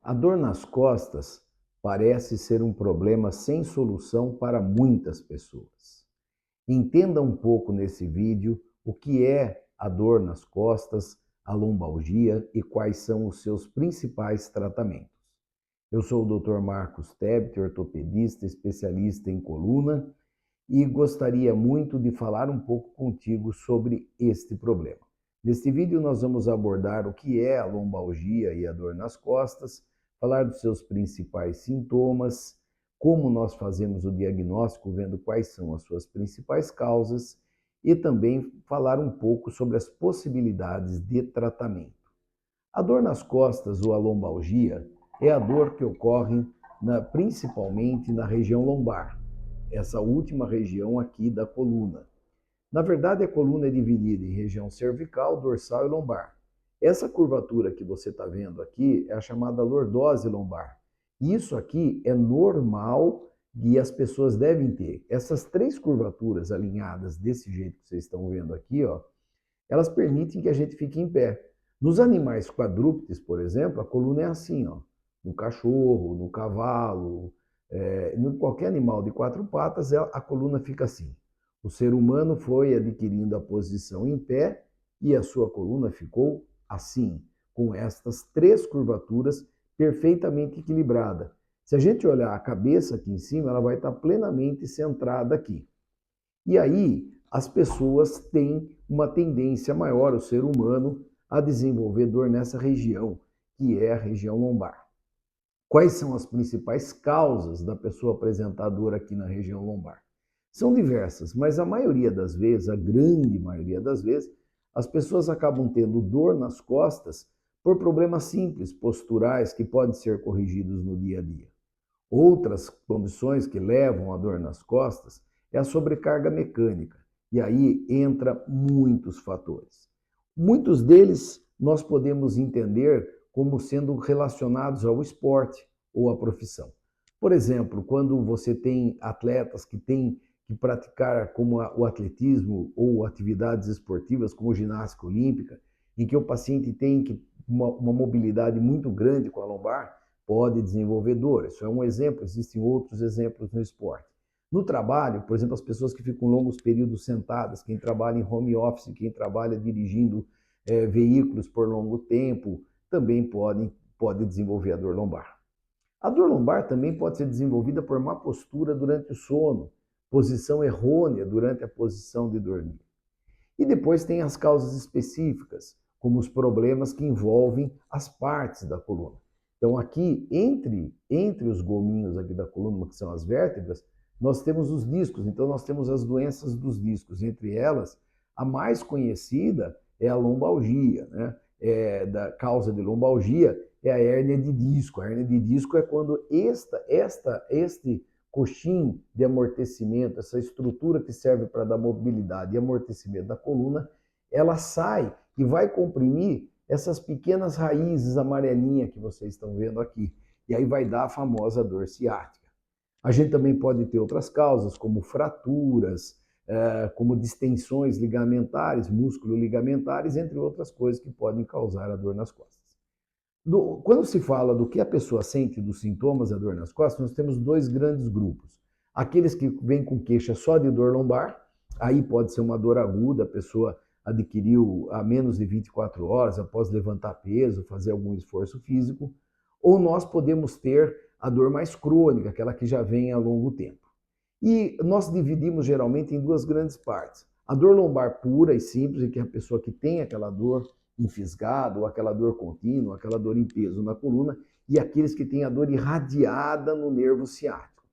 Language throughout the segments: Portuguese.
A dor nas costas parece ser um problema sem solução para muitas pessoas. Entenda um pouco nesse vídeo o que é a dor nas costas, a lombalgia e quais são os seus principais tratamentos. Eu sou o Dr. Marcos Tebet, ortopedista, especialista em coluna, e gostaria muito de falar um pouco contigo sobre este problema. Neste vídeo nós vamos abordar o que é a lombalgia e a dor nas costas, falar dos seus principais sintomas, como nós fazemos o diagnóstico, vendo quais são as suas principais causas, e também falar um pouco sobre as possibilidades de tratamento. A dor nas costas ou a lombalgia é a dor que ocorre principalmente na região lombar, essa última região aqui da coluna. Na verdade, a coluna é dividida em região cervical, dorsal e lombar. Essa curvatura que você está vendo aqui é a chamada lordose lombar. Isso aqui é normal e as pessoas devem ter. Essas três curvaturas alinhadas desse jeito que vocês estão vendo aqui, ó, elas permitem que a gente fique em pé. Nos animais quadrúpedes, por exemplo, a coluna é assim, ó. No cachorro, no cavalo, em qualquer animal de quatro patas, a coluna fica assim. O ser humano foi adquirindo a posição em pé e a sua coluna ficou assim, com estas três curvaturas perfeitamente equilibrada. Se a gente olhar a cabeça aqui em cima, ela vai estar plenamente centrada aqui. E aí, as pessoas têm uma tendência maior, o ser humano, a desenvolver dor nessa região, que é a região lombar. Quais são as principais causas da pessoa apresentar dor aqui na região lombar? São diversas, mas a maioria das vezes, a grande maioria das vezes, as pessoas acabam tendo dor nas costas por problemas simples, posturais, que podem ser corrigidos no dia a dia. Outras condições que levam à dor nas costas é a sobrecarga mecânica. E aí entra muitos fatores. Muitos deles nós podemos entender como sendo relacionados ao esporte ou à profissão. Por exemplo, quando você tem atletas que têm que praticar como o atletismo ou atividades esportivas como ginástica olímpica, em que o paciente tem uma mobilidade muito grande com a lombar, pode desenvolver dor. Isso é um exemplo, existem outros exemplos no esporte. No trabalho, por exemplo, as pessoas que ficam longos períodos sentadas, quem trabalha em home office, quem trabalha dirigindo veículos por longo tempo, também pode desenvolver a dor lombar. A dor lombar também pode ser desenvolvida por má postura durante o sono, posição errônea durante a posição de dormir. E depois tem as causas específicas, como os problemas que envolvem as partes da coluna. Então aqui, entre os gominhos aqui da coluna, que são as vértebras, nós temos os discos. Então nós temos as doenças dos discos. Entre elas, a mais conhecida é a lombalgia, né? Da causa de lombalgia é a hérnia de disco. A hérnia de disco é quando este coxim de amortecimento, essa estrutura que serve para dar mobilidade e amortecimento da coluna, ela sai e vai comprimir essas pequenas raízes amarelinhas que vocês estão vendo aqui. E aí vai dar a famosa dor ciática. A gente também pode ter outras causas, como fraturas, como distensões ligamentares, músculo-ligamentares, entre outras coisas que podem causar a dor nas costas. Quando se fala do que a pessoa sente dos sintomas da dor nas costas, nós temos dois grandes grupos. Aqueles que vêm com queixa só de dor lombar, aí pode ser uma dor aguda, a pessoa adquiriu há menos de 24 horas após levantar peso, fazer algum esforço físico, ou nós podemos ter a dor mais crônica, aquela que já vem há longo tempo. E nós dividimos geralmente em duas grandes partes. A dor lombar pura e simples, em que a pessoa que tem aquela dor enfisgada, ou aquela dor contínua, aquela dor em peso na coluna, e aqueles que têm a dor irradiada no nervo ciático.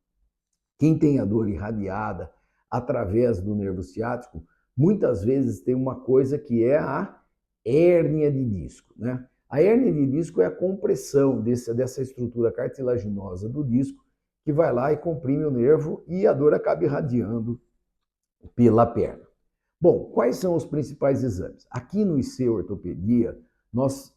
Quem tem a dor irradiada através do nervo ciático, muitas vezes tem uma coisa que é a hérnia de disco, né? A hérnia de disco é a compressão dessa estrutura cartilaginosa do disco que vai lá e comprime o nervo e a dor acaba irradiando pela perna. Bom, quais são os principais exames? Aqui no IC Ortopedia, nós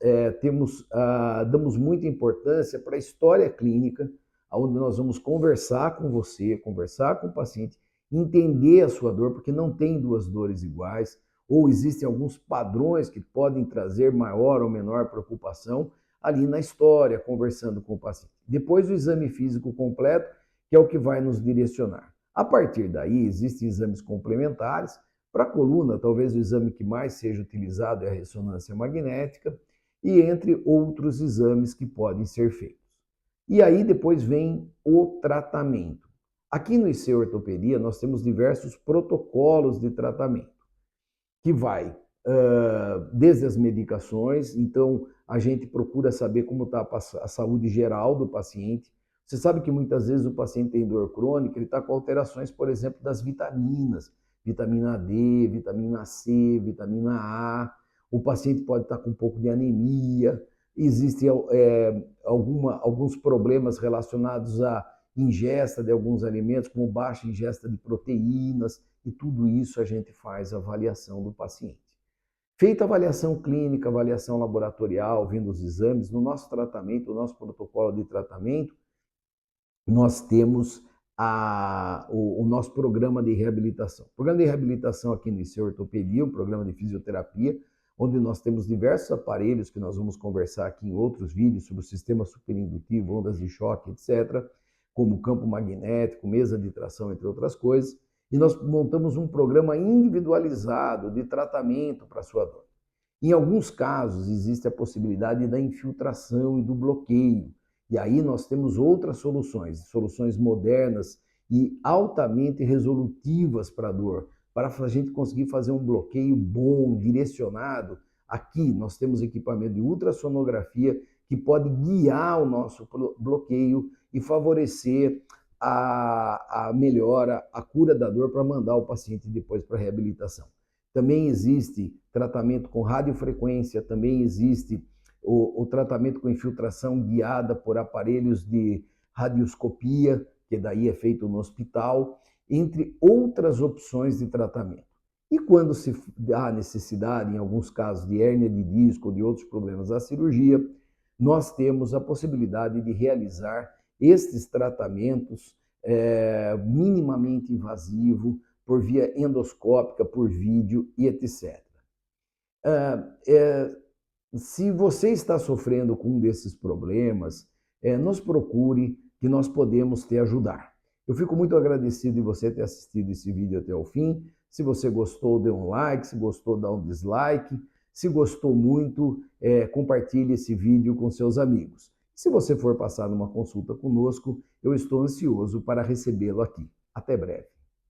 damos muita importância para a história clínica, onde nós vamos conversar com você, conversar com o paciente, entender a sua dor, porque não tem duas dores iguais, ou existem alguns padrões que podem trazer maior ou menor preocupação. ali na história, conversando com o paciente. Depois o exame físico completo, que é o que vai nos direcionar. A partir daí, existem exames complementares. Para a coluna, talvez o exame que mais seja utilizado é a ressonância magnética, e entre outros exames que podem ser feitos. E aí depois vem o tratamento. Aqui no IC Ortopedia nós temos diversos protocolos de tratamento, que vai desde as medicações, então a gente procura saber como está a saúde geral do paciente. Você sabe que muitas vezes o paciente tem dor crônica, ele está com alterações, por exemplo, das vitaminas, vitamina D, vitamina C, vitamina A, o paciente pode estar com um pouco de anemia, existem alguns problemas relacionados à ingesta de alguns alimentos, como baixa ingesta de proteínas, e tudo isso a gente faz a avaliação do paciente. Feita a avaliação clínica, avaliação laboratorial, vendo os exames, no nosso tratamento, no nosso protocolo de tratamento, nós temos o nosso programa de reabilitação. O programa de reabilitação aqui no IC Ortopedia, um programa de fisioterapia, onde nós temos diversos aparelhos que nós vamos conversar aqui em outros vídeos sobre o sistema superindutivo, ondas de choque, etc., como campo magnético, mesa de tração, entre outras coisas. E nós montamos um programa individualizado de tratamento para a sua dor. Em alguns casos, existe a possibilidade da infiltração e do bloqueio. E aí nós temos outras soluções modernas e altamente resolutivas para a dor, para a gente conseguir fazer um bloqueio bom, direcionado. Aqui nós temos equipamento de ultrassonografia que pode guiar o nosso bloqueio e favorecer a melhora, a cura da dor para mandar o paciente depois para a reabilitação. Também existe tratamento com radiofrequência, também existe o tratamento com infiltração guiada por aparelhos de radioscopia, que daí é feito no hospital, entre outras opções de tratamento. E quando se há necessidade, em alguns casos, de hérnia de disco ou de outros problemas da cirurgia, nós temos a possibilidade de realizar estes tratamentos minimamente invasivo, por via endoscópica, por vídeo e etc. Se você está sofrendo com um desses problemas, nos procure, que nós podemos te ajudar. Eu fico muito agradecido de você ter assistido esse vídeo até o fim. Se você gostou, dê um like. Se gostou, dá um dislike. Se gostou muito, compartilhe esse vídeo com seus amigos. Se você for passar numa consulta conosco, eu estou ansioso para recebê-lo aqui. Até breve.